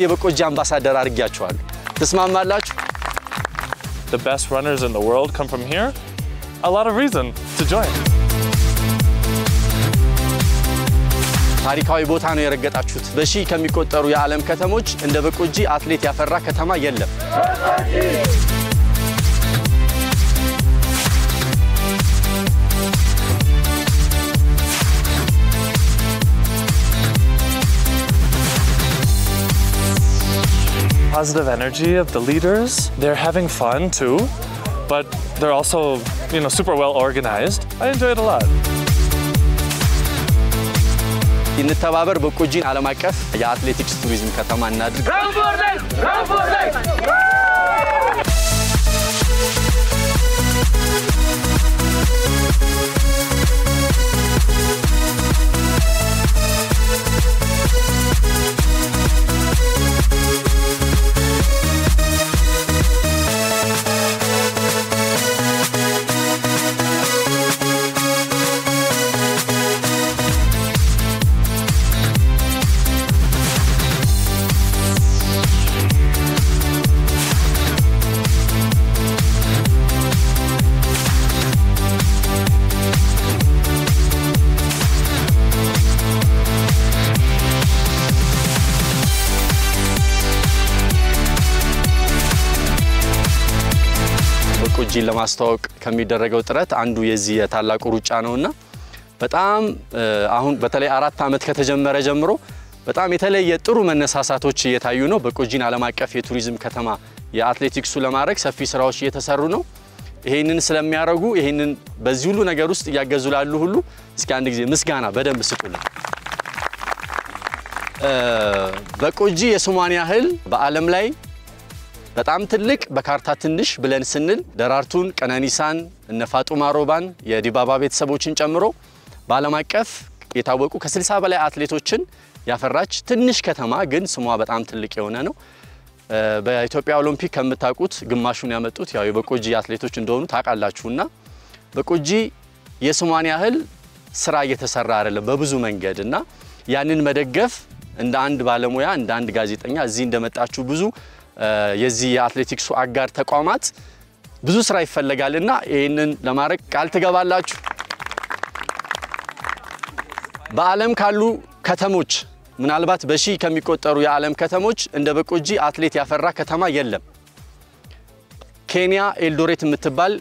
የበቆጂ አምባሳደር አድርጋቸዋለሁ ተስማማላችሁ The best runners in the world come from here. A lot of reason to join. ታሪካዊ ቦታ ነው የረገጣችሁት በሺ ከሚቆጠሩ የዓለም ከተሞች እንደ በቆጂ አትሌት ያፈራ ከተማ የለም Positive energy of the leaders. They're having fun too, but they're also, super well organized. I enjoy it a lot. እንተባበር በቆጂን ዓለም አቀፍ የአትሌቲክስ ቱሪዝም ከተማ እናድርግ በቆጂን ለማስተዋወቅ ከሚደረገው ጥረት አንዱ የዚህ የታላቁ ሩጫ ነውና በጣም አሁን በተለይ 4 አመት ከተጀመረ ጀምሮ በጣም የተለየ ጥሩ መነሳሳቶች እየታዩ ነው በቆጂን ዓለም አቀፍ የቱሪዝም ከተማ የአትሌቲክሱ ለማድረግ ሰፊ ስራዎች እየተሰሩ ነው ይሄንን ስለሚያረጉ ይሄንን በዚህ ሁሉ ነገር ውስጥ ያገዙላሉ ሁሉ እስኪ አንድ ጊዜ ምስጋና በደንብ ስጡልን በቆጂ የሶማኒያ ያህል በአለም ላይ በጣም ትልቅ በካርታ ትንሽ ብለን ስንል ደራርቱን ቀነኒሳን እነ ፋጡማ ሮባን የዲባባ ቤተሰቦችን ጨምሮ በአለም አቀፍ የታወቁ ከ60 በላይ አትሌቶችን ያፈራች ትንሽ ከተማ ግን ስሟ በጣም ትልቅ የሆነ ነው በኢትዮጵያ ኦሎምፒክ ከምታቁት ግማሹን ያመጡት ያው የበቆጂ አትሌቶች እንደሆኑ ታቃላችሁና በቆጂ የሶማኒያ ያህል ስራ እየተሰራ አይደለም በብዙ መንገድና ያንን መደገፍ እንደ አንድ ባለሙያ እንደ አንድ ጋዜጠኛ እዚህ እንደመጣችሁ ብዙ የዚህ የአትሌቲክሱ አጋር ተቋማት ብዙ ስራ ይፈልጋልና ይሄንን ለማድረግ ቃል ትገባላችሁ በአለም ካሉ ከተሞች ምናልባት በሺ ከሚቆጠሩ የዓለም ከተሞች እንደ በቆጂ አትሌት ያፈራ ከተማ የለም ኬንያ ኤልዶሬት የምትባል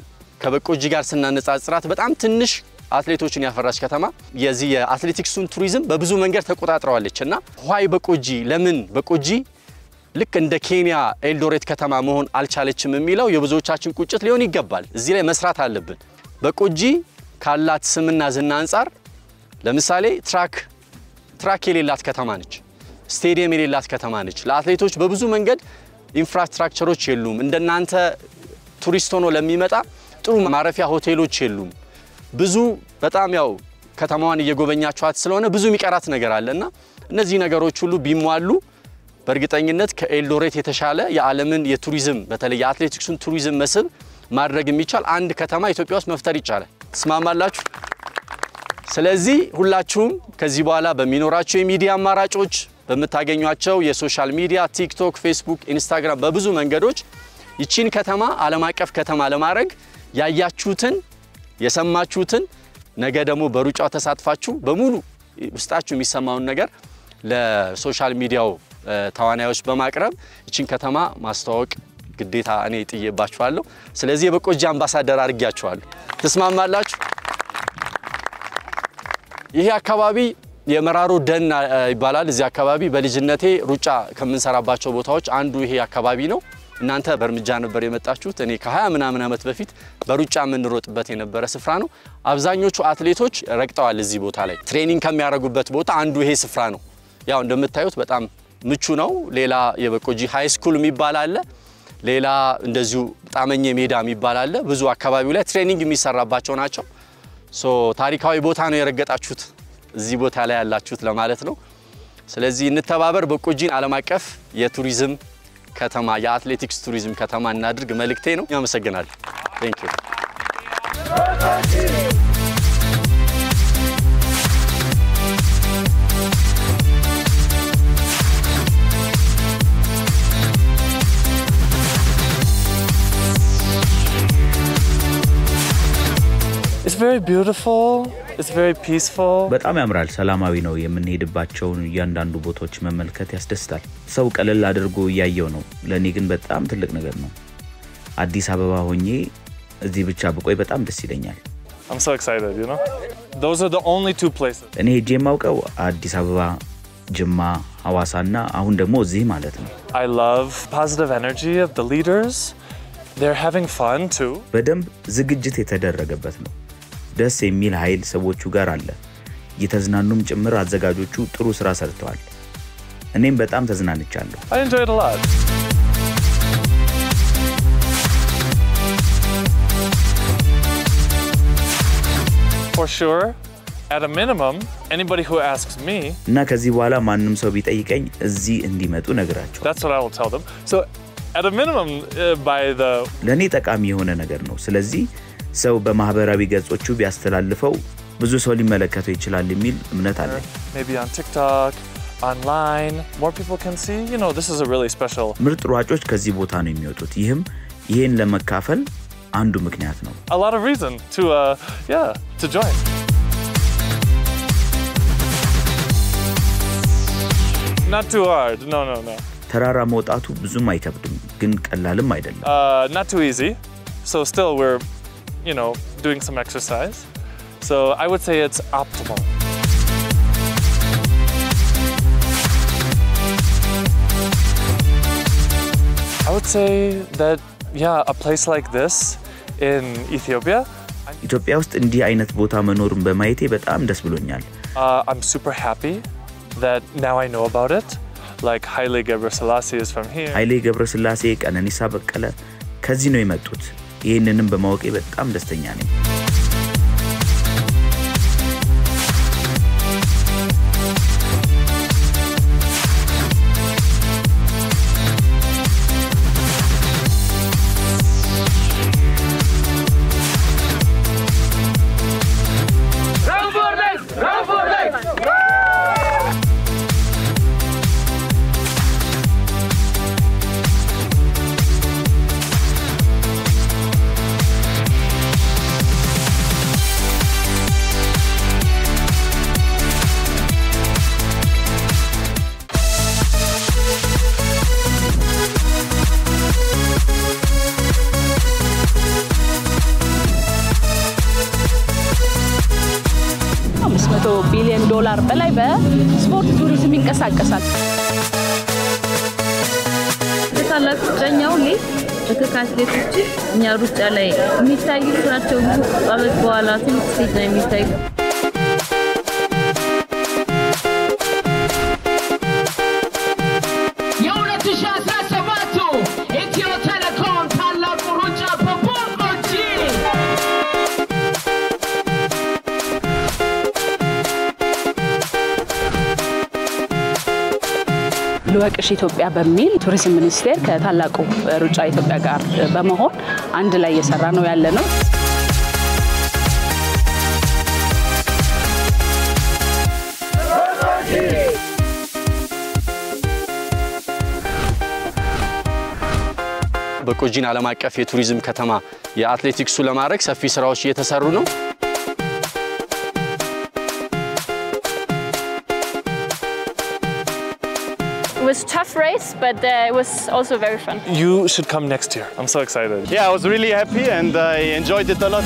ከበቆጂ ጋር ስናነጻጽራት በጣም ትንሽ አትሌቶችን ያፈራች ከተማ የዚህ የአትሌቲክሱን ቱሪዝም በብዙ መንገድ ተቆጣጣራለችና ዋይ በቆጂ ለምን በቆጂ ልክ እንደ ኬንያ ኤልዶሬት ከተማ መሆን አልቻለችም የሚለው የብዙዎቻችን ቁጭት ሊሆን ይገባል እዚህ ላይ መስራት አለብን በቆጂ ካላት ስምና ዝና አንፃር ለምሳሌ ትራክ የሌላት ከተማ ነች ስቴዲየም የሌላት ከተማ ነች ለአትሌቶች በብዙ መንገድ ኢንፍራስትራክቸሮች የሉም እንደናንተ ቱሪስት ሆኖ ለሚመጣ ጥሩ ማረፊያ ሆቴሎች የሉም ብዙ በጣም ያው ከተማዋን እየጎበኛችኋት ስለሆነ ብዙ የሚቀራት ነገር አለና እነዚህ ነገሮች ሁሉ ቢሟሉ በርግጠኝነት ከኤልዶሬት የተሻለ የዓለምን የቱሪዝም በተለይ የአትሌቲክሱን ቱሪዝም መስህብ ማድረግ የሚቻል አንድ ከተማ ኢትዮጵያ ውስጥ መፍጠር ይቻላል ተስማማላችሁ ስለዚህ ሁላችሁም ከዚህ በኋላ በሚኖራችሁ የሚዲያ አማራጮች በመታገኙአቸው የሶሻል ሚዲያ ቲክቶክ ፌስቡክ ኢንስታግራም በብዙ መንገዶች ይቺን ከተማ ዓለም አቀፍ ከተማ ለማድረግ ያያችሁትን የሰማችሁትን ነገ ደግሞ በሩጫው ተሳትፋችሁ በሙሉ ውስጣችሁ የሚሰማውን ነገር ለሶሻል ሚዲያው ተዋናዮች በማቅረብ ይቺን ከተማ ማስተዋወቅ ግዴታ እኔ ጥዬባችኋለሁ ስለዚህ የበቆጂ አምባሳደር አድርጋችኋለሁ ተስማማላችሁ ይሄ አካባቢ የመራሮ ደን ይባላል እዚህ አካባቢ በልጅነቴ ሩጫ ከመንሰራባቸው ቦታዎች አንዱ ይሄ አካባቢ ነው እናንተ በርምጃ ነበር የመጣችሁት እኔ ከ20 ምናምን አመት በፊት በሩጫ ምንሮጥበት የነበረ ስፍራ ነው አብዛኞቹ አትሌቶች ረግጠዋል እዚህ ቦታ ላይ ትሬኒንግ ከሚያደርጉበት ቦታ አንዱ ይሄ ስፍራ ነው ያው እንደምታዩት በጣም ምቹ ነው ሌላ የበቆጂ ሃይ ስኩል የሚባል አለ ሌላ እንደዚሁ ጣመኘ ሜዳ የሚባል አለ ብዙ አካባቢው ላይ ትሬኒንግ የሚሰራባቸው ናቸው ሶ ታሪካዊ ቦታ ነው የረገጣችሁት እዚህ ቦታ ላይ ያላችሁት ለማለት ነው ስለዚህ እንተባበር በቆጂን ዓለም አቀፍ የቱሪዝም ከተማ የአትሌቲክስ ቱሪዝም ከተማ እናድርግ መልእክቴ ነው ያመሰግናለሁ Thank you very beautiful. It's very peaceful. በጣም ያምራል ሰላማዊ ነው የምንሄድባቸውን እያንዳንዱ ቦታዎች መመልከት ያስደስታል ሰው ቀለል አድርጎ ያያየው ነው ለኔ ግን በጣም ትልቅ ነገር ነው አዲስ አበባ ሆኜ እዚህ ብቻ በቆይ በጣም ደስ ይለኛል I'm so excited, you know. Those are the only two places. እኔ ሄጄ ማውቀው አዲስ አበባ ጅማ ሐዋሳና አሁን ደግሞ እዚህ ማለት ነው I love positive energy of the leaders. They're having fun too. በደንብ ዝግጅት የተደረገበት ነው ደስ የሚል ኃይል ሰዎቹ ጋር አለ የተዝናኑም ጭምር አዘጋጆቹ ጥሩ ስራ ሰርተዋል እኔም በጣም ተዝናንቻለሁ I enjoyed a lot. For sure, at a minimum, anybody who asks me, እና ከዚህ በኋላ ማንንም ሰው ቢጠይቀኝ እዚህ እንዲመጡ ነግራቸው that's what I will tell them. So, at a minimum, by the ለኔ ጠቃሚ የሆነ ነገር ነው ስለዚህ ሰው በማህበራዊ ገጾቹ ቢያስተላልፈው ብዙ ሰው ሊመለከተው ይችላል የሚል እምነት አለ maybe on TikTok, online, more people can see, you know, this is a really special. ምርጥ ሯጮች ከዚህ ቦታ ነው የሚወጡት ይሄን ለመካፈል አንዱ ምክንያት ነው A lot of reason to join. Not too hard. No. ተራራ መውጣቱ ብዙም አይከብድም ግን ቀላልም አይደለም Not too easy. So still we're, you know, doing some exercise. So I would say it's optimal. I would say that a place like this in Ethiopia. ኢትዮጵያ ውስጥ እንዲህ አይነት ቦታ መኖሩን በማየቴ በጣም ደስ ብሎኛል I'm super happy that now I know about it. Like Haile Gebrselassie is from here. ኃይሌ ገብረስላሴ ቀነኒሳ በቀለ ከዚህ ነው የመጡት ይሄንንም በማወቄ በጣም ደስተኛ ነኝ $500 billion በላይ በስፖርት ቱሪዝም ይንቀሳቀሳል ታላቅ ሩጫኛው ላይ በተካትሌቶች እኛ ሩጫ ላይ የሚታዩ ናቸው አመት በኋላ ትንሽ ስቴጅ ላይ የሚታዩ ልወቅሽ ኢትዮጵያ በሚል ቱሪዝም ሚኒስቴር ከታላቁ ሩጫ ኢትዮጵያ ጋር በመሆን አንድ ላይ እየሰራ ነው ያለነው በቆጂን ዓለም አቀፍ የቱሪዝም ከተማ የአትሌቲክሱ ለማድረግ ሰፊ ስራዎች እየተሰሩ ነው It was a tough race, but it was also very fun. You should come next year. I'm so excited. Yeah, I was really happy and I enjoyed it a lot.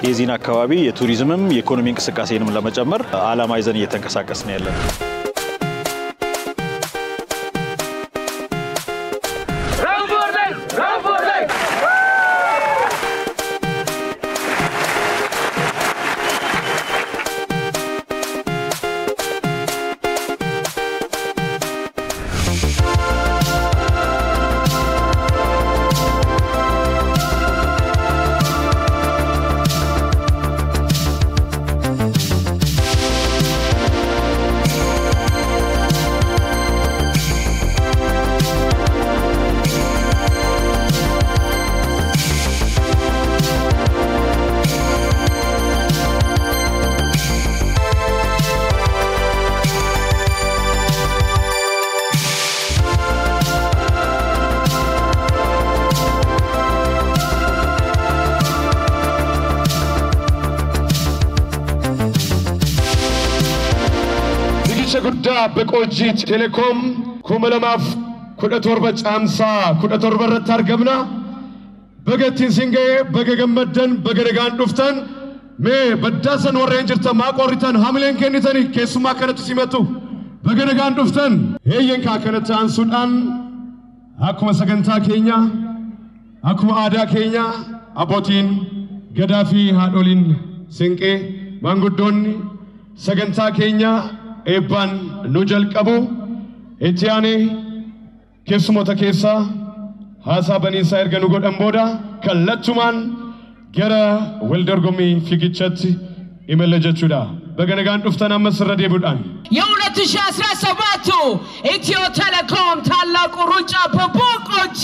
የዚህን አካባቢ የቱሪዝምም የኢኮኖሚ እንቅስቃሴንም ለመጨመር ዓላማ ይዘን እየተንቀሳቀስን ያለን guddaa Boqojjii Telekom kumalamaaf 17 caamsaa 17 irratti argamna bagattiin singee baga gammaddan baga nagaan dhuftan mee baddaasan warreen jirtan maaqorritan hamileen kennitanii keessumaa kanatti simatu baga nagaan dhuftan heeyyen kaa kanatti aansuudhaan akkuma sagantaa keenya akkuma aadaa keenya abbootiin gadaa fi haadholiin sinqee maanguddoonni sagantaa keenya eebbaan nu jalqabu itti aanee keessummoota keessaa haasaa baniinsaa erga nu godhan booda kallattumaan gara waldorgommii fiigichaatti imalla jechuudha. Baga nagaan dhuftan ammas irra deebi'uudhaan የ2017 ኢትዮ ቴሌኮም ታላቁ ሩጫ በቦቆጂ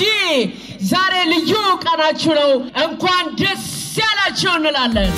ዛሬ ልዩ ቀናችሁ ነው። እንኳን ደስ ያላችሁ እንላለን።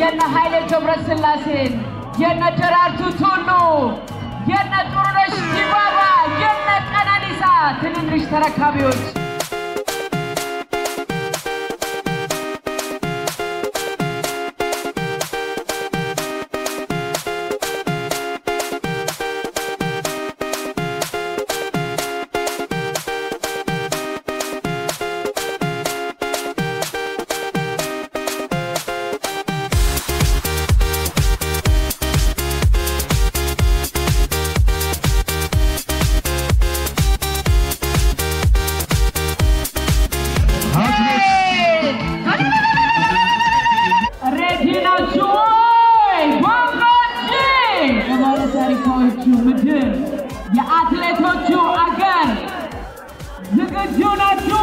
የነ ኃይሌ ገብረስላሴን የነ ደራርቱ ቱሉ የነ ጥሩነሽ ዲባባ የነ ቀነኒሳ ትንንሽ ተረካቢዎች የአትሌቶቹ አገር ዝግጁ ናችሁ?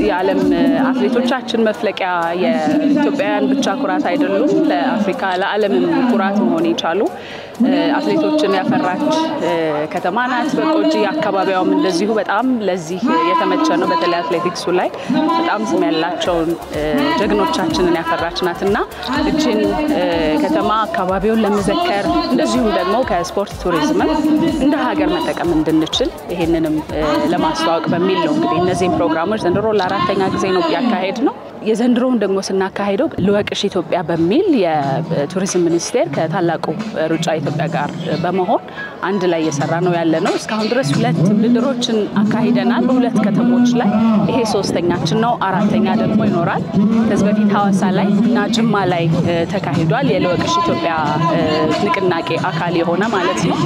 የዓለም አትሌቶቻችን መፍለቂያ የኢትዮጵያውያን ብቻ ኩራት አይደሉም ለአፍሪካ ለዓለምም ኩራት መሆን ይቻሉ አትሌቶችን ያፈራች ከተማ ናት በቆጂ። አካባቢዋም እንደዚሁ በጣም ለዚህ የተመቸ ነው። በተለይ አትሌቲክሱ ላይ በጣም ስም ያላቸውን ጀግኖቻችንን ያፈራች ናትና እቺን ከተማ አካባቢውን ለመዘከር እንደዚሁም ደግሞ ከስፖርት ቱሪዝም እንደ ሀገር መጠቀም እንድንችል ይሄንንም ለማስተዋወቅ በሚል ነው እንግዲህ እነዚህ ፕሮግራሞች ዘንድሮ ለአራተኛ ጊዜ ነው ያካሄድ ነው። የዘንድሮውን ደግሞ ስናካሄደው ልወቅሽ ኢትዮጵያ በሚል የቱሪዝም ሚኒስቴር ከታላቁ ሩጫ ኢትዮጵያ ጋር በመሆን አንድ ላይ እየሰራ ነው ያለነው። እስካሁን ድረስ 2 ውድድሮችን አካሂደናል በሁለት ከተሞች ላይ። ይሄ ሶስተኛችን ነው። አራተኛ ደግሞ ይኖራል። ከዚህ በፊት ሐዋሳ ላይ እና ጅማ ላይ ተካሂዷል። የልወቅሽ ኢትዮጵያ ንቅናቄ አካል የሆነ ማለት ነው።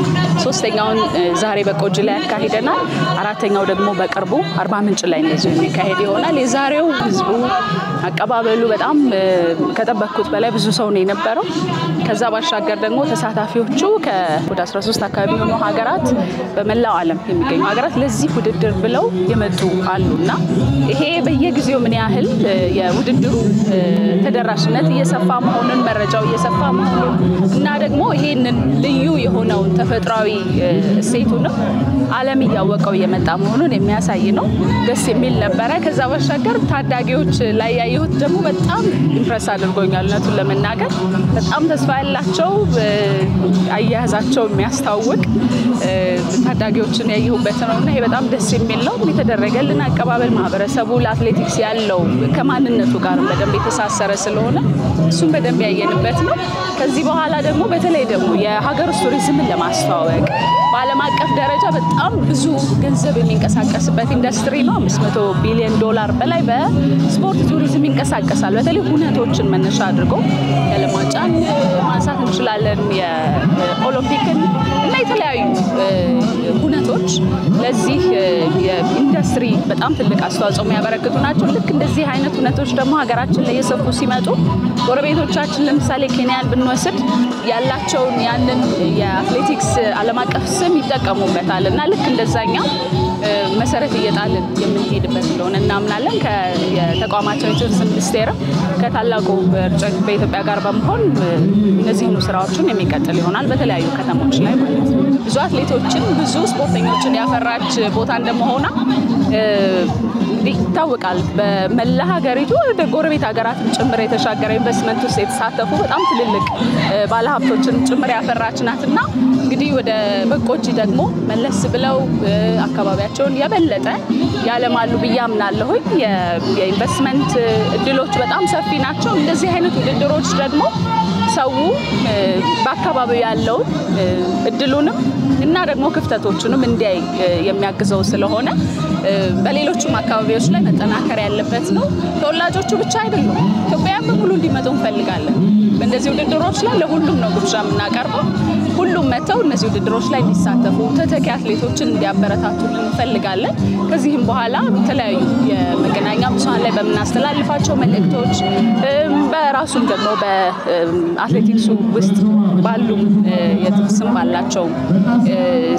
ሶስተኛውን ዛሬ በቆጂ ላይ አካሂደናል። አራተኛው ደግሞ በቅርቡ አርባ ምንጭ ላይ እንደዚሁ የሚካሄድ ይሆናል። የዛሬው ህዝቡ አቀባበሉ በጣም ከጠበቅኩት በላይ ብዙ ሰው ነው የነበረው። ከዛ ባሻገር ደግሞ ተሳታፊዎቹ ከወደ 13 አካባቢ የሆኑ ሀገራት በመላው ዓለም የሚገኙ ሀገራት ለዚህ ውድድር ብለው የመጡ አሉና ይሄ በየጊዜው ምን ያህል የውድድሩ ተደራሽነት እየሰፋ መሆኑን መረጃው እየሰፋ መሆኑን እና ደግሞ ይሄንን ልዩ የሆነው ተፈጥሯዊ እሴቱን ዓለም እያወቀው የመጣ መሆኑን የሚያሳይ ነው። ደስ የሚል ነበር። ከዛ ባሻገር ታዳጊዎች ላይ ያየሁት ደግሞ በጣም ኢምፕረስ አድርጎኛል። እውነቱን ለመናገር በጣም ተስፋ ያላቸው አያያዛቸው የሚያስታውቅ ታዳጊዎችን ያየሁበት ነውና ይሄ በጣም ደስ የሚል ነው። የተደረገልን አቀባበል ማህበረሰቡ ለአትሌቲክስ ያለው ከማንነቱ ጋር በደንብ የተሳሰረ ስለሆነ እሱን በደንብ ያየንበት ነው። ከዚህ በኋላ ደግሞ በተለይ ደግሞ የሀገር ውስጥ ቱሪዝምን ለማስተዋወቅ በዓለም አቀፍ ደረጃ በጣም ብዙ ገንዘብ የሚንቀሳቀስበት ኢንዱስትሪ ነው። $500 ቢሊዮን በላይ በስፖርት ቱሪዝም ይንቀሳቀሳል። በተለይ ሁነቶችን መነሻ አድርጎ የዓለም ዋንጫን ማንሳት እንችላለን፣ የኦሎምፒክን እና የተለያዩ ሁነቶች ለዚህ የኢንዱስትሪ በጣም ትልቅ አስተዋጽኦ የሚያበረክቱ ናቸው። ልክ እንደዚህ አይነት ሁነቶች ደግሞ ሀገራችን ላይ የሰፉ ሲመጡ ጎረቤቶቻችን ለምሳሌ ኬንያን ብንወስድ ያላቸውን ያንን የአትሌቲክስ ዓለም አቀፍ ስም ይጠቀሙበታል እና ልክ እንደዛኛው መሰረት እየጣልን የምንሄድበት እንደሆነ እናምናለን። ከተቋማችን የቱሪዝም ሚኒስቴር ከታላቁ ሩጫ በኢትዮጵያ ጋር በመሆን እነዚህን ስራዎችን የሚቀጥል ይሆናል በተለያዩ ከተሞች ላይ ማለት ነው። ብዙ አትሌቶችን ብዙ ስፖርተኞችን ያፈራች ቦታ እንደመሆኗ ይታወቃል። በመላ ሀገሪቱ ወደ ጎረቤት ሀገራትን ጭምር የተሻገረ ኢንቨስትመንት ውስጥ የተሳተፉ በጣም ትልልቅ ባለሀብቶችን ጭምር ያፈራች ናትና እንግዲህ ወደ በቆጂ ደግሞ መለስ ብለው አካባቢያቸውን የበለጠ ያለማሉ ብዬ አምናለሁኝ። የኢንቨስትመንት እድሎች በጣም ሰፊ ናቸው። እንደዚህ አይነት ውድድሮች ደግሞ ሰው በአካባቢው ያለው እድሉንም እና ደግሞ ክፍተቶቹንም እንዲያይ የሚያግዘው ስለሆነ በሌሎችም አካባቢዎች ላይ መጠናከር ያለበት ነው። ተወላጆቹ ብቻ አይደሉም፣ ኢትዮጵያውያን በሙሉ እንዲመጡ እንፈልጋለን። በእነዚህ ውድድሮች ላይ ለሁሉም ነው ግብዣ የምናቀርበው። ሁሉም መተው እነዚህ ውድድሮች ላይ እንዲሳተፉ ተተኪ አትሌቶችን እንዲያበረታቱልን እንፈልጋለን። ከዚህም በኋላ የተለያዩ የመገናኛ ብዙሃን ላይ በምናስተላልፋቸው መልእክቶች በራሱም ደግሞ በአትሌቲክሱ ውስጥ ባሉ የስም ባላቸው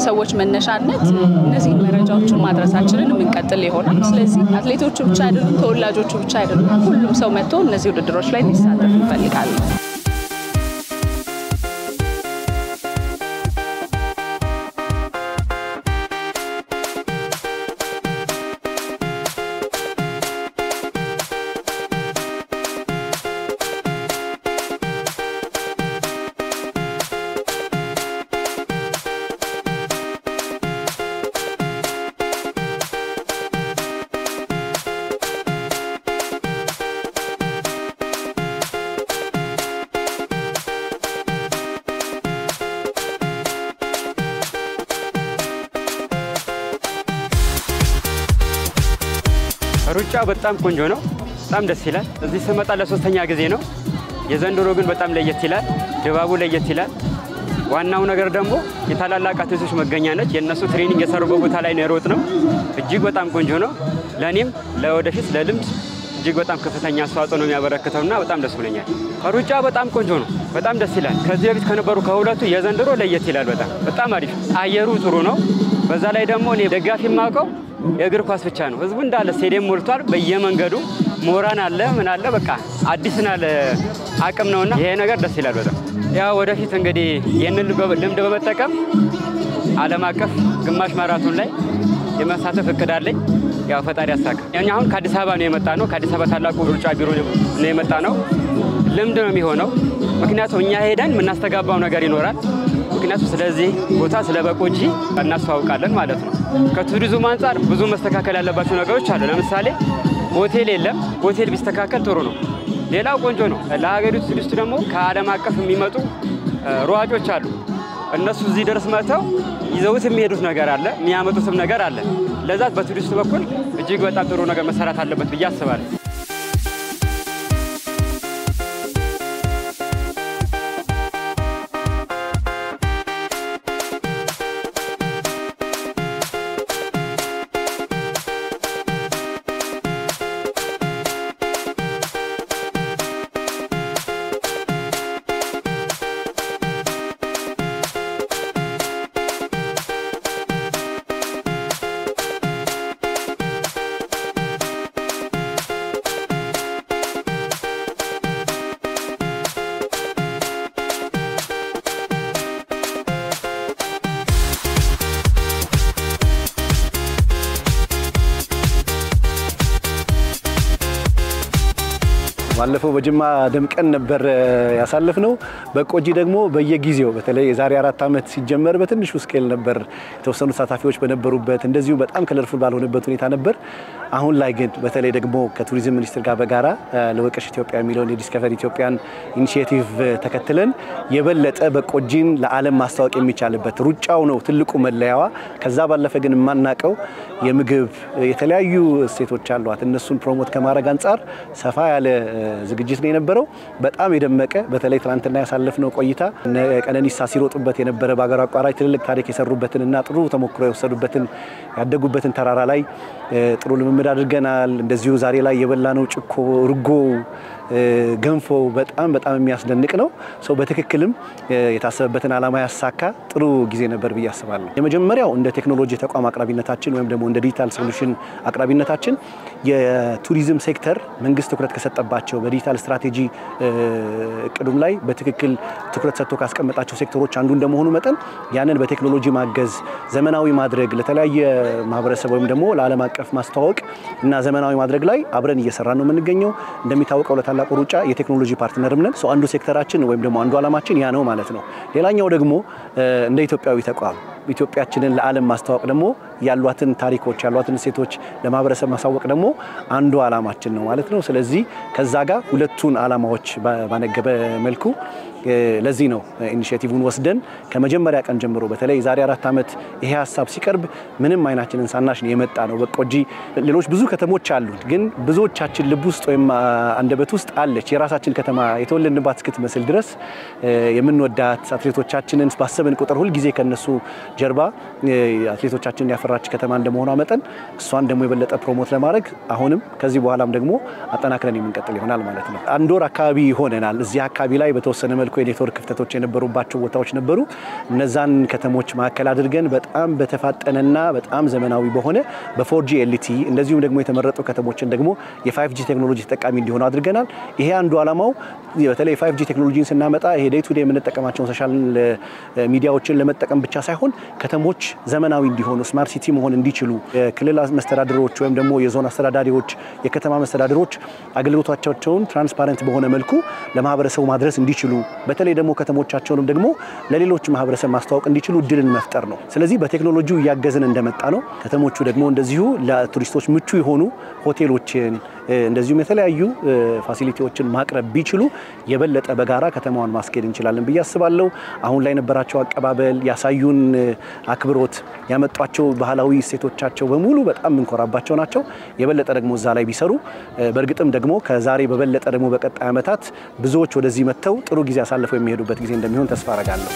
ሰዎች መነሻነት እነዚህ መረጃዎችን ማድረሳችንን የምንቀጥል ይሆናል። ስለዚህ አትሌቶቹ ብቻ አይደሉም፣ ተወላጆቹ ብቻ አይደሉም፣ ሁሉም ሰው መጥቶ እነዚህ ውድድሮች ላይ እንዲሳተፍ እንፈልጋለን። ሩጫ በጣም ቆንጆ ነው። በጣም ደስ ይላል። እዚህ ስመጣ ለሶስተኛ ጊዜ ነው። የዘንድሮ ግን በጣም ለየት ይላል። ድባቡ ለየት ይላል። ዋናው ነገር ደግሞ የታላላቅ አትሌቶች መገኛ ነች። የነሱ ትሬኒንግ የሰሩበት ቦታ ላይ ነው የሮጥ ነው። እጅግ በጣም ቆንጆ ነው። ለኔም ለወደፊት ለልምድ እጅግ በጣም ከፍተኛ አስተዋጽኦ ነው የሚያበረክተውና በጣም ደስ ብሎኛል። ሩጫ በጣም ቆንጆ ነው። በጣም ደስ ይላል። ከዚህ በፊት ከነበሩ ከሁለቱ የዘንድሮ ለየት ይላል። በጣም አሪፍ። አየሩ ጥሩ ነው። በዛ ላይ ደግሞ እኔ ደጋፊ የማውቀው የእግር ኳስ ብቻ ነው። ህዝቡ እንዳለ ስቴዲየም ሞልቷል። በየመንገዱ ሞራን አለ ምን አለ በቃ አዲስናል አቅም ነውና ይሄ ነገር ደስ ይላል በጣም ያው ወደፊት እንግዲህ የነን ልምድ በመጠቀም ዓለም አቀፍ ግማሽ ማራቶን ላይ የመሳተፍ እቅድ አለኝ ያው ፈጣሪ ያሳካ እኛ አሁን ከአዲስ አበባ ነው የመጣ ነው ከአዲስ አበባ ታላቁ ሩጫ ቢሮ ነው የመጣ ነው ልምድ ነው የሚሆነው ምክንያቱም እኛ ሄደን ምናስተጋባው ነገር ይኖራል ምክንያቱም ስለዚህ ቦታ ስለበቆጂ እናስተዋውቃለን ማለት ነው ከቱሪዝም አንፃር ብዙ መስተካከል ያለባቸው ነገሮች አሉ ለምሳሌ ሆቴል የለም ሆቴል ቢስተካከል ጥሩ ነው ሌላው ቆንጆ ነው ለሀገሪቱ ቱሪስት ደግሞ ከዓለም አቀፍ የሚመጡ ሯጮች አሉ እነሱ እዚህ ድረስ መተው ይዘውት የሚሄዱት ነገር አለ የሚያመጡትም ነገር አለ ለዛ በቱሪስት በኩል እጅግ በጣም ጥሩ ነገር መሰራት አለበት ብዬ አስባለሁ ባለፈው በጅማ ደምቀን ነበር ያሳለፍነው በቆጂ ደግሞ በየጊዜው በተለይ የዛሬ 4 አመት ሲጀመር በትንሹ ስኬል ነበር የተወሰኑ ተሳታፊዎች በነበሩበት እንደዚሁ በጣም ከለርፉል ባልሆነበት ሁኔታ ነበር አሁን ላይ ግን በተለይ ደግሞ ከቱሪዝም ሚኒስትር ጋር በጋራ ለወቀሽ ኢትዮጵያ የሚለውን የዲስከቨሪ ኢትዮጵያን ኢኒሺዬቲቭ ተከትለን የበለጠ በቆጂን ለዓለም ማስተዋወቅ የሚቻልበት ሩጫው ነው ትልቁ መለያዋ ከዛ ባለፈ ግን ማናቀው የምግብ የተለያዩ ስቴቶች አሏት እነሱን ፕሮሞት ከማድረግ አንፃር ሰፋ ያለ ዝግጅት ነው የነበረው በጣም የደመቀ በተለይ ትናንትና ያሳለፍነው ቆይታ ቀነኒሳ ሲሮጡበት የነበረ ባገር አቋራጭ ትልልቅ ታሪክ የሰሩበትንና ጥሩ ተሞክሮ የወሰዱበትን ያደጉበትን ተራራ ላይ ጥሩ ልምምድ አድርገናል እንደዚሁ ዛሬ ላይ የበላነው ጭኮ ርጎ ገንፎ በጣም የሚያስደንቅ ነው ሰው በትክክልም የታሰበበትን ዓላማ ያሳካ ጥሩ ጊዜ ነበር ብዬ አስባለሁ የመጀመሪያው እንደ ቴክኖሎጂ ተቋም አቅራቢነታችን ወይም ደግሞ እንደ ዲጂታል ሶሉሽን አቅራቢነታችን የቱሪዝም ሴክተር መንግስት ትኩረት ከሰጠባቸው በዲጂታል ስትራቴጂ እቅዱም ላይ በትክክል ትኩረት ሰጥቶ ካስቀመጣቸው ሴክተሮች አንዱ እንደመሆኑ መጠን ያንን በቴክኖሎጂ ማገዝ ዘመናዊ ማድረግ ለተለያየ ማህበረሰብ ወይም ደግሞ ለዓለም አቀፍ ማስተዋወቅ እና ዘመናዊ ማድረግ ላይ አብረን እየሰራን ነው የምንገኘው እንደሚታወቀው ለታላቁ ሩጫ የቴክኖሎጂ ፓርትነርም ነን ሰው አንዱ ሴክተራችን ወይም ደግሞ አንዱ ዓላማችን ያ ነው ማለት ነው ሌላኛው ደግሞ እንደ ኢትዮጵያዊ ተቋም ኢትዮጵያችንን ለዓለም ማስተዋወቅ ደግሞ ያሏትን ታሪኮች ያሏትን ሴቶች ለማህበረሰብ ማሳወቅ ደግሞ አንዱ ዓላማችን ነው ማለት ነው ስለዚህ ከዛ ጋር ሁለቱን ዓላማዎች ባነገበ መልኩ ለዚህ ነው ኢኒሺዬቲቭን ወስደን ከመጀመሪያ ቀን ጀምሮ በተለይ ዛሬ 4 አመት ይሄ ሐሳብ ሲቀርብ ምንም አይናችንን ሳናሽ ነው የመጣ ነው በቆጂ ሌሎች ብዙ ከተሞች አሉ ግን ብዙዎቻችን ልብ ውስጥ ወይም አንደበት ውስጥ አለች የራሳችን ከተማ የተወለድንባት እስክትመስል ድረስ የምንወዳት አትሌቶቻችንን ባሰብን ቁጥር ሁሉ ጊዜ ከነሱ ጀርባ አትሌቶቻችንን ያፈራች ከተማ እንደመሆኗ መጠን እሷን ደግሞ የበለጠ ፕሮሞት ለማድረግ አሁንም ከዚህ በኋላም ደግሞ አጠናክረን የምንቀጥል ይሆናል ማለት ነው አንድ ወር አካባቢ ሆነናል እዚህ አካባቢ ላይ በተወሰነ መልኩ የኔትወርክ ክፍተቶች የነበሩባቸው ቦታዎች ነበሩ እነዛን ከተሞች ማከለ አድርገን በጣም በተፋጠነና በጣም ዘመናዊ በሆነ በ4G LTE እንደዚሁም ደግሞ የተመረጡ ከተሞችን ደግሞ የ5G ቴክኖሎጂ ተጠቃሚ እንዲሆኑ አድርገናል ይሄ አንዱ ዓላማው በተለይ 5G ቴክኖሎጂን ስናመጣ ይሄ ዴይ ቱ ዴይ የምንጠቀማቸው ሶሻል ሚዲያዎችን ለመጠቀም ብቻ ሳይሆን ከተሞች ዘመናዊ እንዲሆኑ ስማርት ሲቲ መሆን እንዲችሉ ክልል መስተዳድሮች ወይም ደግሞ የዞን አስተዳዳሪዎች የከተማ መስተዳድሮች አገልግሎታቸውን ትራንስፓረንት በሆነ መልኩ ለማህበረሰቡ ማድረስ እንዲችሉ በተለይ ደግሞ ከተሞቻቸውንም ደግሞ ለሌሎች ማህበረሰብ ማስተዋወቅ እንዲችሉ እድልን መፍጠር ነው ስለዚህ በቴክኖሎጂው ያገዘን እንደመጣ ነው ከተሞቹ ደግሞ እንደዚሁ ለቱሪስቶች ምቹ የሆኑ ሆቴሎችን እንደዚሁም የተለያዩ ፋሲሊቲዎችን ማቅረብ ቢችሉ የበለጠ በጋራ ከተማውን ማስኬድ እንችላለን ብዬ አስባለሁ አሁን ላይ ነበራቸው አቀባበል ያሳዩን አክብሮት ያመጣቸው ባህላዊ እሴቶቻቸው በሙሉ በጣም እንኮራባቸው ናቸው የበለጠ ደግሞ እዛ ላይ ቢሰሩ በእርግጥም ደግሞ ከዛሬ በበለጠ ደግሞ በቀጣይ አመታት ብዙዎች ወደዚህ መተው ጥሩ ጊዜ አሳልፈው የሚሄዱበት ጊዜ እንደሚሆን ተስፋ አደርጋለሁ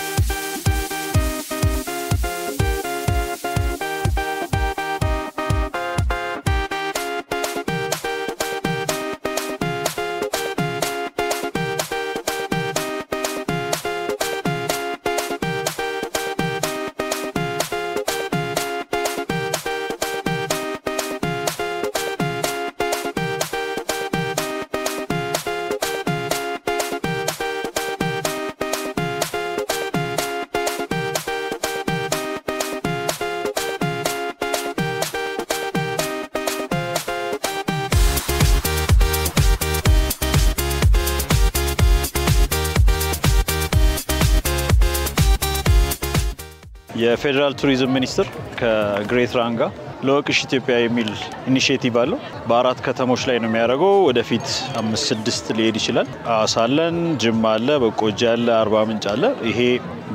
የፌደራል ቱሪዝም ሚኒስትር ከግሬት ራንጋ ለወቅሽ ኢትዮጵያ የሚል ኢኒሺዬቲቭ አለው በአራት ከተሞች ላይ ነው የሚያደርገው ወደፊት 5-6 ሊሄድ ይችላል አሳለን ጅማ አለ በቆጂ አለ አርባ ምንጭ አለ ይሄ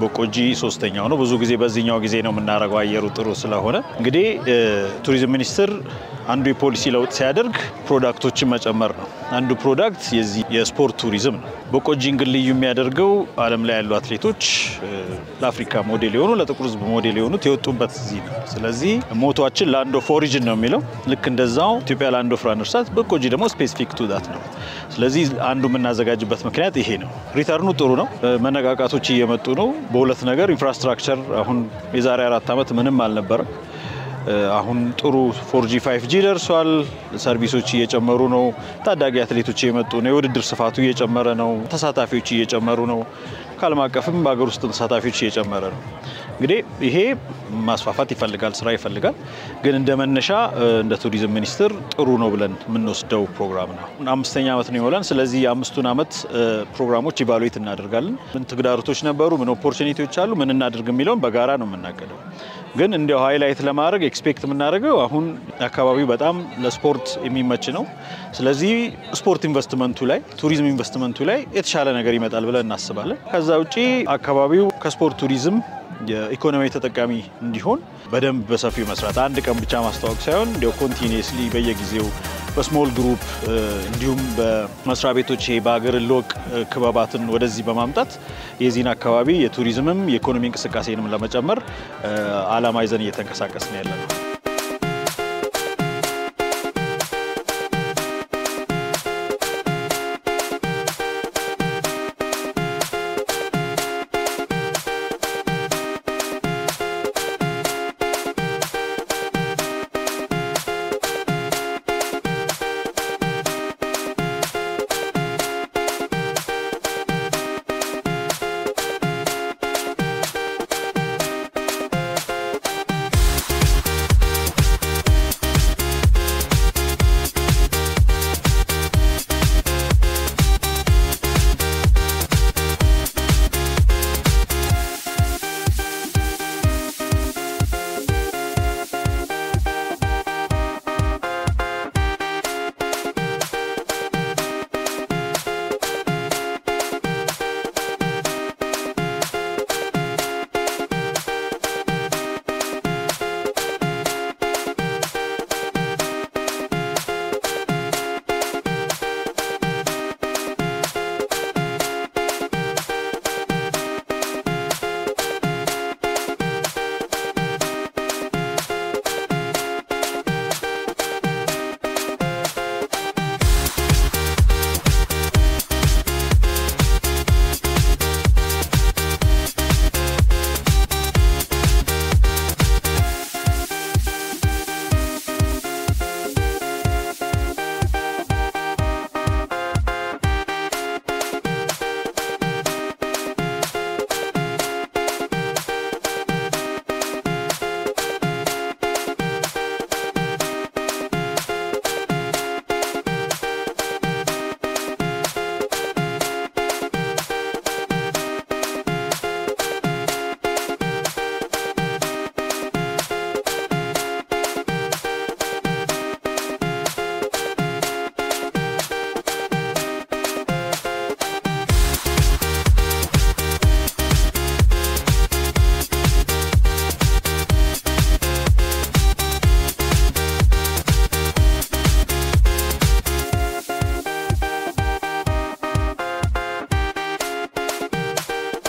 በቆጂ ሶስተኛው ነው ብዙ ጊዜ በዚህኛው ጊዜ ነው የምናደርገው አየሩ ጥሩ ስለሆነ እንግዲህ ቱሪዝም ሚኒስትር አንዱ የፖሊሲ ለውጥ ሲያደርግ ፕሮዳክቶችን መጨመር ነው አንዱ ፕሮዳክት የስፖርት ቱሪዝም ነው በቆጂን ግን ልዩ የሚያደርገው ዓለም ላይ ያሉ አትሌቶች ለአፍሪካ ሞዴል የሆኑ ለጥቁር ሕዝብ ሞዴል የሆኑት የወጡበት እዚህ ነው ስለዚህ ሞቷችን ላንድ ኦፍ ኦሪጂን ነው የሚለው ልክ እንደዛው ኢትዮጵያ ላንድ ኦፍ ራነርሳት በቆጂ ደግሞ ስፔሲፊክ ቱ ዳት ነው ስለዚህ አንዱ የምናዘጋጅበት ምክንያት ይሄ ነው ሪተርኑ ጥሩ ነው መነቃቃቶች እየመጡ ነው በሁለት ነገር ኢንፍራስትራክቸር አሁን የዛሬ 4 ዓመት ምንም አልነበረም አሁን ጥሩ 4G 5G ደርሷል ሰርቪሶች እየጨመሩ ነው ታዳጊ አትሌቶች እየመጡ ነው የውድድር ስፋቱ እየጨመረ ነው ተሳታፊዎች እየጨመሩ ነው ካልማቀፍም በአገር ውስጥ ተሳታፊዎች እየጨመረ ነው እንግዲህ ይሄ ማስፋፋት ይፈልጋል ስራ ይፈልጋል ግን እንደመነሻ እንደ ቱሪዝም ሚኒስትር ጥሩ ነው ብለን የምንወስደው ፕሮግራም ነው 5ኛ ዓመት ነው ይሆናል ስለዚህ የ5ቱን ዓመት ፕሮግራሞች ኢቫሉዌት እናደርጋለን ምን ተግዳሮቶች ነበሩ ምን ኦፖርቹኒቲዎች አሉ ምን እናድርግ የሚለውን በጋራ ነው የምናቀደው ግን እንደው ሃይላይት ለማድረግ ኤክስፔክት የምናደርገው አሁን አካባቢው በጣም ለስፖርት የሚመች ነው ስለዚህ ስፖርት ኢንቨስትመንቱ ላይ ቱሪዝም ኢንቨስትመንቱ ላይ የተሻለ ነገር ይመጣል ብለን እናስባለን ከዛ ውጪ አካባቢው ከስፖርት ቱሪዝም የኢኮኖሚ ተጠቃሚ እንዲሆን በደንብ በሰፊው መስራት አንድ ቀን ብቻ ማስተዋወቅ ሳይሆን እንደው ኮንቲኒየስሊ በየጊዜው በስሞል ግሩፕ እንዲሁም በመስሪያ ቤቶች በአገር ለወቅ ክበባትን ወደዚህ በማምጣት የዚህን አካባቢ የቱሪዝምም የኢኮኖሚ እንቅስቃሴንም ለመጨመር ዓላማ ይዘን እየተንቀሳቀስን ያለነው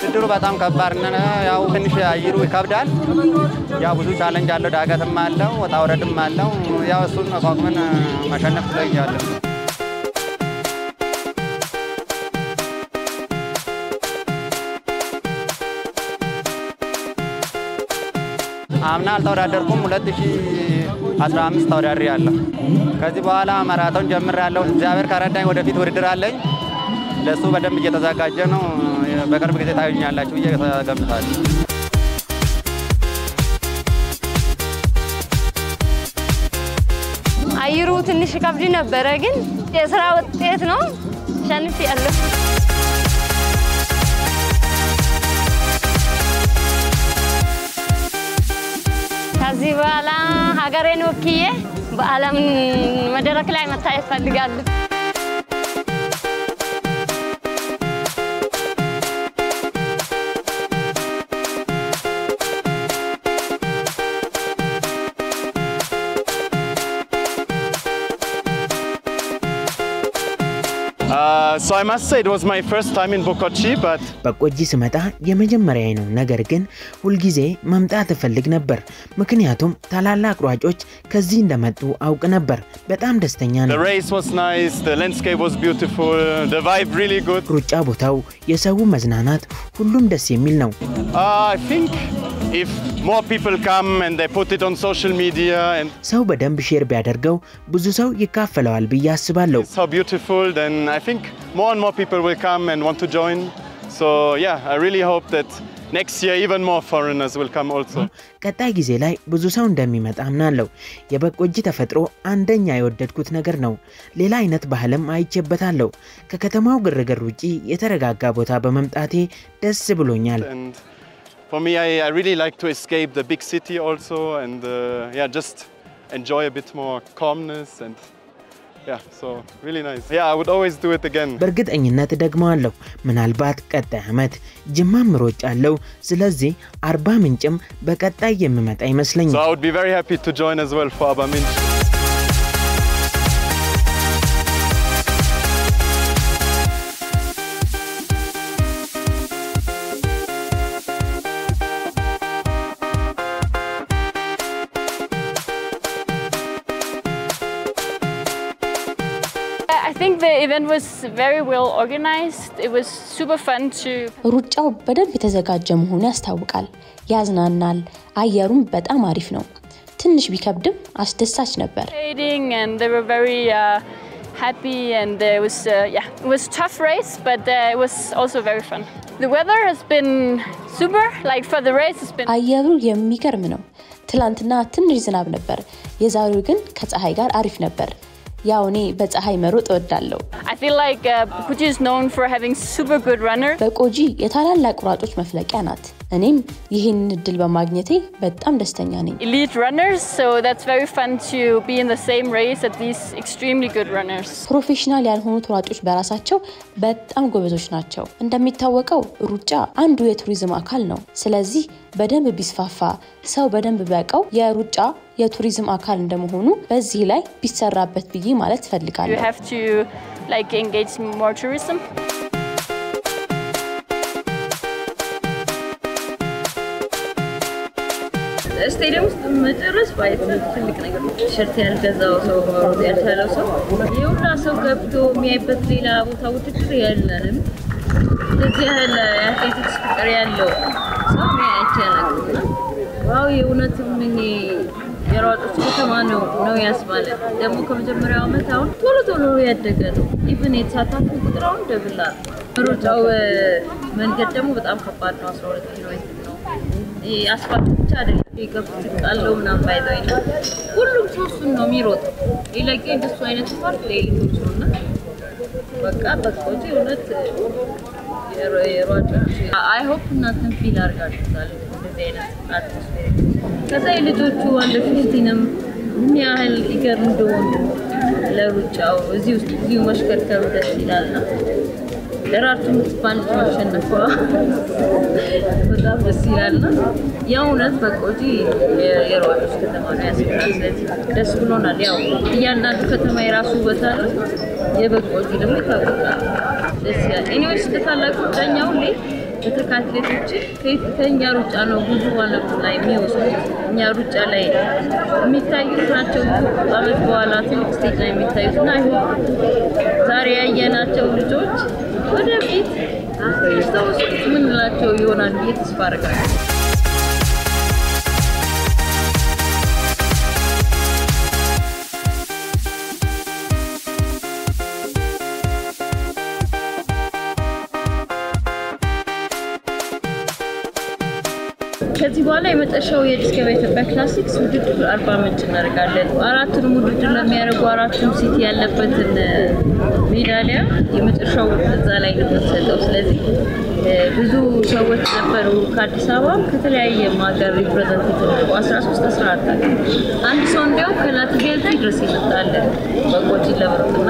ውድድሩ በጣም ከባድ ነው ያው ትንሽ አየሩ ይከብዳል ያው ብዙ ቻሌንጅ አለው ዳገትም አለው ወጣ ወረድም አለው ያው እሱን ተቋቁመን ማሸነፍ ላይ ያለው አምና አልተወዳደርኩም 2015 ተወዳድሬ ያለው ከዚህ በኋላ ማራቶን ጀምሬያለሁ እግዚአብሔር ካረዳኝ ወደፊት ውድድር አለኝ ለሱ በደንብ እየተዘጋጀ ነው በቅርብ ጊዜ ታዩኛላችሁ እየተገምታለሁ አየሩ ትንሽ ከብድ ነበር ግን የሥራ ውጤት ነው ሸንፌያለሁ ከዚህ በኋላ ሀገሬን ወክዬ በዓለም መድረክ ላይ መታየት ፈልጋለሁ። So I must say it was my first time in Bokocci, but በቆጂ ስመጣ የመጀመሪያዬ ነው። ነገር ግን ሁሉ ጊዜ መምጣት ፈልግ ነበር። ምክንያቱም ታላላቅ ሯጮች ከዚህ እንደመጡ አውቅ ነበር። በጣም ደስተኛ ነኝ። The race was nice, the landscape was beautiful, the vibe really good. ሩጫ ቦታው፣ የሰው መዝናናት ሁሉም ደስ የሚል ነው። I think if more people come and they put it on social media and ሰው በደንብ ሼር ቢያደርገው ብዙ ሰው ይካፈለዋል ብዬ አስባለሁ። So beautiful, then I think more and more people will come and want to join. So yeah, I really hope that next year even more foreigners will come also. ቀጣይ ጊዜ ላይ ብዙ ሰው እንደሚመጣ አምናለሁ። የበቆጂ ተፈጥሮ አንደኛ የወደድኩት ነገር ነው። ሌላ አይነት ባህልም አይቼበታለሁ። ከከተማው ግርግር ውጪ የተረጋጋ ቦታ በመምጣቴ ደስ ብሎኛል። For me, I really like to escape the big city also and yeah, just enjoy a bit more calmness and yeah, so really nice. Yeah, I would always do it again. በርግጠኝነት ደግመዋለሁ። ምናልባት ቀጣይ ዓመት ጅማም ሮጫለሁ። ስለዚህ አርባ ምንጭም በቀጣይ የምመጣ ይመስለኛል። So I would be very happy to join as well for Arba Minch. I think the event was very well organized. It was super fun to ሩጫው በደንብ የተዘጋጀ መሆኑ ያስታውቃል። ያዝናናል። አየሩም በጣም አሪፍ ነው። ትንሽ ቢከብድም አስደሳች ነበር። and they were very happy and it was a tough race but it was also very fun. The weather has been super, like for the race it's been አየሩ የሚገርም ነው። ትላንትና ትንሽ ዝናብ ነበር። የዛሬው ግን ከፀሐይ ጋር አሪፍ ነበር። ያው እኔ በፀሐይ መሮጥ እወዳለሁ። I feel like Bokocci is known for having super good runners. በቆጂ የታላላቅ ሯጮች መፍለቂያ ናት። እኔም ይሄን እድል በማግኘቴ በጣም ደስተኛ ነኝ። Elite runners, so that's very fun to be in the same race as these extremely good runners. ፕሮፌሽናል ያልሆኑ ሯጮች በራሳቸው በጣም ጎበዞች ናቸው። እንደሚታወቀው ሩጫ አንዱ የቱሪዝም አካል ነው። ስለዚህ በደንብ ቢስፋፋ ሰው በደንብ ቢያውቀው የሩጫ የቱሪዝም አካል እንደመሆኑ በዚህ ላይ ቢሰራበት ብዬ ማለት ፈልጋለሁ። You have to like engage more tourism. ስቴዲየም ውስጥ መጨረስ ባይት ትልቅ ነገር ነው። ሸርት ያልገዛው ሰው ማሮጥ ያልቻለው ሰው የሁላ ሰው ገብቶ የሚያይበት ሌላ ቦታ ውድድር የለንም። እዚህ ያለ የአትሌቲክስ ፍቅር ያለው ሰው አይቻልም። ዋው የእውነትም ይሄ የሯጮች ከተማ ነው ያስባለ። ደግሞ ከመጀመሪያው ዓመት አሁን ቶሎ ያደገ ነው። ኢቭን የተሳታፉ ቁጥራውን ደብላ ሩጫው መንገድ ደግሞ በጣም ከባድ ነው። 12 ኪሎ ሜትር ነው። አስፋልት ብቻ አይደለም የገቡት ቃለው ምናምን ባይዘይና ሁሉም ሶስቱን ነው የሚሮጠው። ይለቀ እንደሱ አይነት ስፖርት ለኤሊቶች ነውና በቃ በቆጂ እውነት የሯጮች አይ ሆፕ እናንተን ፊል አድርጋችኋል እንደዚህ አይነት አትሞስፌር። ከዛ የልጆቹ ወንድፊትንም ምን ያህል ይገርም እንደሆነ ለሩጫው እዚሁ መሽከርከሩ ደስ ይላልና ለራሱ ምትባልት ማሸነፏ በጣም ደስ ይላልና የእውነት በቆጂ የሯጮች ከተማ ነው ያስብላል። ስለዚህ ደስ ብሎናል። ያው እያንዳንዱ ከተማ የራሱ ውበት አለው። የበቆጂ ደግሞ ይታወቃል። ደስ ይላል። ኤኒዌይስ ከታላቁ ሩጫኛው ላይ በተካትሌቶች ከኛ ሩጫ ነው ብዙ ዓለም ላይ የሚወስዱት። እኛ ሩጫ ላይ የሚታዩት ናቸው ዓመት በኋላ ትልቅ ስቴጅ ላይ የሚታዩትና ዛሬ ያየናቸው ልጆች ወደፊት አስተውስት ምን ላቸው ይሆናል ብዬ ተስፋ አደርጋለሁ። ከዚህ በኋላ የመጨረሻው የዲስከቨሪ ኢትዮጵያ ክላሲክስ ውድድር 40 ምንጭ እናደርጋለን። አራቱንም ውድድር ለሚያደርጉ አራቱም ሲቲ ያለበትን ሜዳሊያ የመጨረሻው እዛ ላይ ነው የምንሰጠው። ስለዚህ ብዙ ሰዎች ነበሩ ከአዲስ አበባ ከተለያየ ሀገር ሪፕሬዘንት ተደረጉ 13-14 አንድ ሰው እንዲያው ከላትቪያ ድረስ ይመጣል በቆጂ ለበረቱና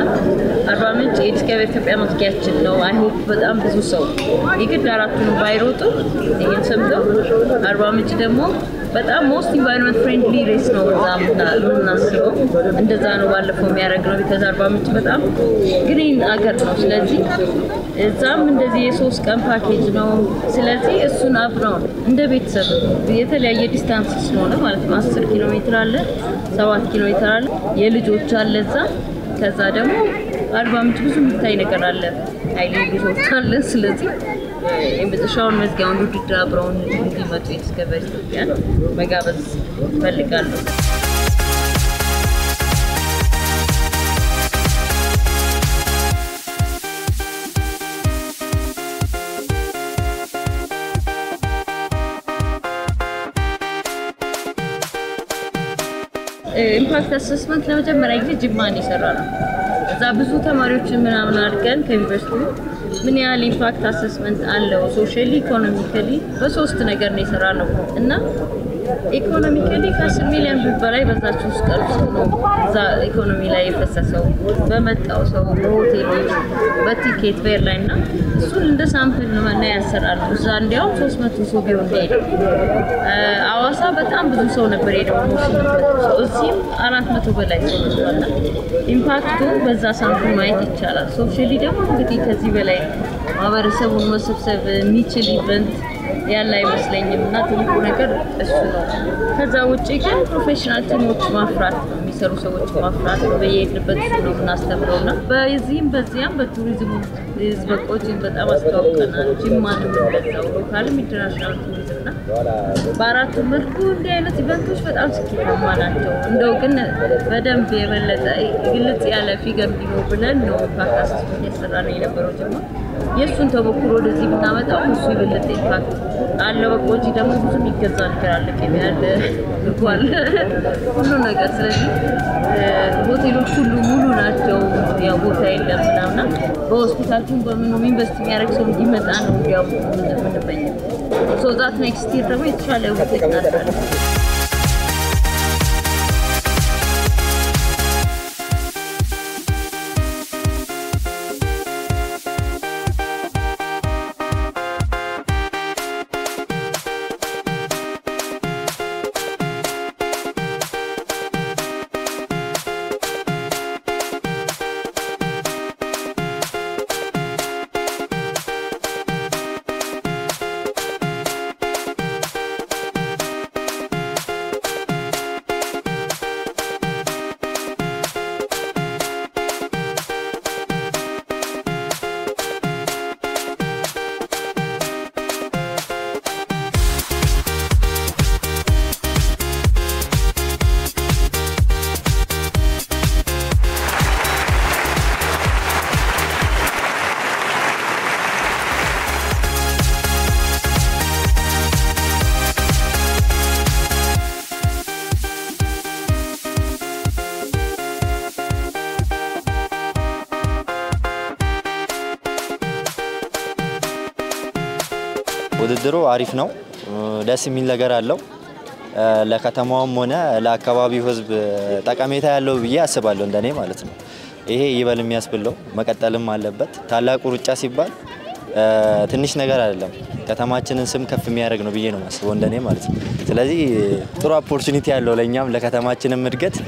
40 ምንጭ የዲስከቨሪ ኢትዮጵያ መዝጊያችን ነው። አይ ሆፕ በጣም ብዙ ሰው ይግድ አራቱንም ባይሮጡ ይሄን ሰምተው 40 ምንጭ ደግሞ በጣም ሞስት ኢንቫይሮንመንት ፍሬንድሊ ሬስ ነው ምናስበው እንደዛ ነው ባለፈው የሚያደርገው ቢካዝ 40 ምንጭ በጣም ግሪን አገር ነው። ስለዚህ እዛም እንደዚህ የ3 ቀን ፓኬጅ ነው። ስለዚህ እሱን አብረው እንደ ቤተሰብ የተለያየ ዲስታንስ ስለሆነ ማለት ነው 10 ኪሎ ሜትር አለ 7 ኪሎ ሜትር አለ የልጆች አለ እዛ ከዛ ደግሞ 40 ምንጭ ብዙ የሚታይ ነገር አለ ኃይሌ ልጆች አለ። ስለዚህ የመጨረሻውን መዝጊያውን ውድድር አብረውን እንዲመጡ የዲስከቨሪ ኢትዮጵያን መጋበዝ እፈልጋለሁ። ኢምፓክት አሰስመንት ለመጀመሪያ ጊዜ ጅማን ይሰራል። እዛ ብዙ ተማሪዎችን ምናምን አድርገን ከዩኒቨርሲቲ ምን ያህል ኢምፓክት አሰስመንት አለው ሶሻሊ ኢኮኖሚካሊ በሶስት ነገር ነው የሰራነው እና ኢኮኖሚካሊ ከ10 ሚሊዮን ብር በላይ በዛች ውስጥ ቀርጾ ነው እዛ ኢኮኖሚ ላይ የፈሰሰው በመጣው ሰው በሆቴሎች በቲኬት በኤርላይንና እሱን እንደ ሳምፕል ነው ያሰራሉ። እዛ እንዲያው 300 ሰው ቢሆን ሄደ አዋሳ በጣም ብዙ ሰው ነበር ሄደው ነው እዚህም 400 በላይ ሰው ነበር። ኢምፓክቱ በዛ ሳምፕል ማየት ይቻላል። ሶሻሊ ደግሞ እንግዲህ ከዚህ በላይ ማህበረሰቡን መሰብሰብ የሚችል ኢቨንት ያለ አይመስለኝም እና ትልቁ ነገር እሱ ነው። ከዛ ውጪ ግን ፕሮፌሽናል ቲሞች ማፍራት የሚሰሩ ሰዎች ማፍራት በየሄድንበት ነው እናስተምረውና በዚህም በዚያም በቱሪዝሙ በቆጂን በጣም አስተዋውቀናል። ጅማን እንደዛው ሎካልም ኢንተርናሽናል ቱሪዝምና በአራቱ መልኩ እንዲህ አይነት ኢቨንቶች በጣም ስኬታማ ናቸው። እንደው ግን በደንብ የበለጠ ግልጽ ያለ ፊገር እንዲኖር ብለን ነው ፓካስስ እየሰራን የነበረው ጅማ የሱን ተሞክሮ ወደዚህ ብናመጣው እሱ ይበለጠ ኢምፓክት አለው። በቆጂ ደግሞ ብዙ የሚገዛ ነገር አለ ከሚያል ልጓል ሁሉ ነገር። ስለዚህ ሆቴሎች ሁሉ ሙሉ ናቸው ያው ቦታ የለም ምናምና በሆስፒታሉም በምንም ኢንቨስት የሚያደርግ ሰው እንዲመጣ ነው ያው ምንበየው ሶ ዛት ኔክስት ይር ደግሞ የተሻለ ውጤት እናደርጋለን። ውድድሩ አሪፍ ነው። ደስ የሚል ነገር አለው። ለከተማውም ሆነ ለአካባቢው ሕዝብ ጠቀሜታ ያለው ብዬ አስባለሁ እንደኔ ማለት ነው። ይሄ ይበል የሚያስብለው መቀጠልም አለበት። ታላቁ ሩጫ ሲባል ትንሽ ነገር አይደለም። ከተማችንን ስም ከፍ የሚያደርግ ነው ብዬ ነው ማስበው እንደኔ ማለት ነው። ስለዚህ ጥሩ ኦፖርቹኒቲ ያለው ለኛም ለከተማችንም እድገት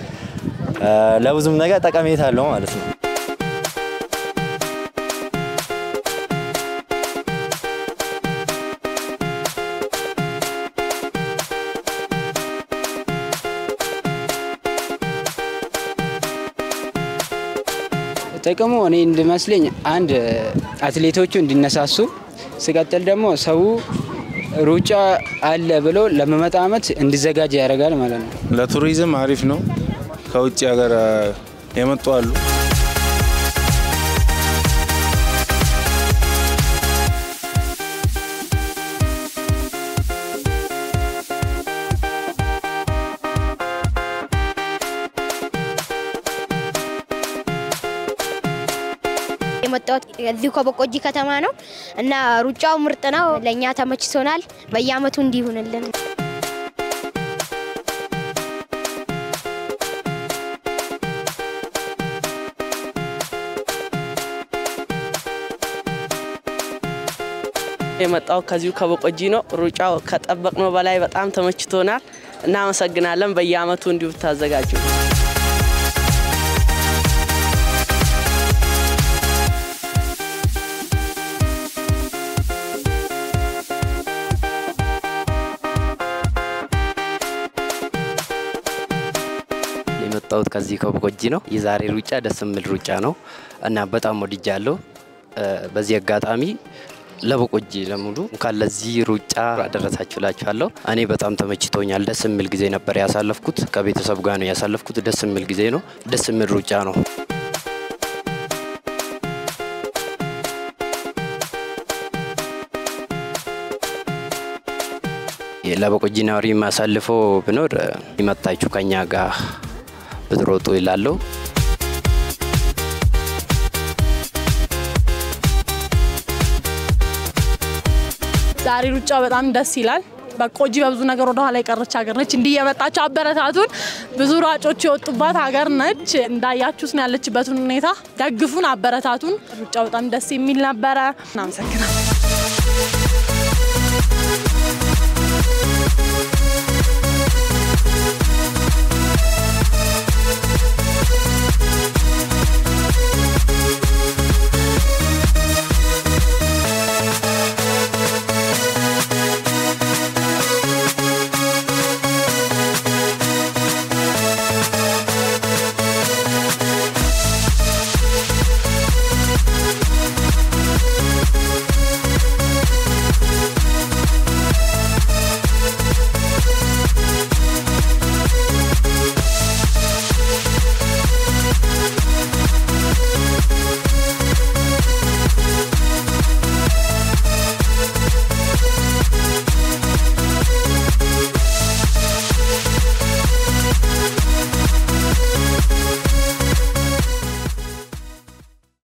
ለብዙም ነገር ጠቀሜታ አለው ማለት ነው። ጥቅሙ እኔ እንደመስለኝ አንድ አትሌቶቹ እንዲነሳሱ ሲቀጥል ደግሞ ሰው ሩጫ አለ ብሎ ለመመጣ ዓመት እንዲዘጋጅ ያደርጋል ማለት ነው። ለቱሪዝም አሪፍ ነው። ከውጭ ሀገር የመጡ አሉ። የመጣሁት እዚሁ ከበቆጂ ከተማ ነው እና ሩጫው ምርጥ ነው ለኛ ተመችቶናል በየአመቱ እንዲሆንልን የመጣው ከዚሁ ከበቆጂ ነው ሩጫው ከጠበቅነው በላይ በጣም ተመችቶናል እና አመሰግናለን በየአመቱ እንዲሁ ታዘጋጁ የመጣሁት ከዚህ ከበቆጂ ነው የዛሬ ሩጫ ደስ የሚል ሩጫ ነው እና በጣም ወድጃለሁ በዚህ አጋጣሚ ለበቆጂ ለሙሉ እንኳን ለዚህ ሩጫ አደረሳችሁላችኋለሁ እኔ በጣም ተመችቶኛል ደስ የሚል ጊዜ ነበር ያሳለፍኩት ከቤተሰብ ጋር ነው ያሳለፍኩት ደስ የሚል ጊዜ ነው ደስ የሚል ሩጫ ነው ለበቆጂ ነዋሪ ማሳልፎ ብኖር ይመጣችሁ ከኛ ጋር ብትሮጡ ይላሉ ዛሬ ሩጫው በጣም ደስ ይላል በቆጂ በብዙ ነገር ወደ ኋላ የቀረች ሀገር ነች እንዲህ የመጣች አበረታቱን ብዙ ሯጮች የወጡባት ሀገር ነች እንዳያችሁስ ነው ያለችበትን ሁኔታ ደግፉን አበረታቱን ሩጫው በጣም ደስ የሚል ነበር እናመሰግናለን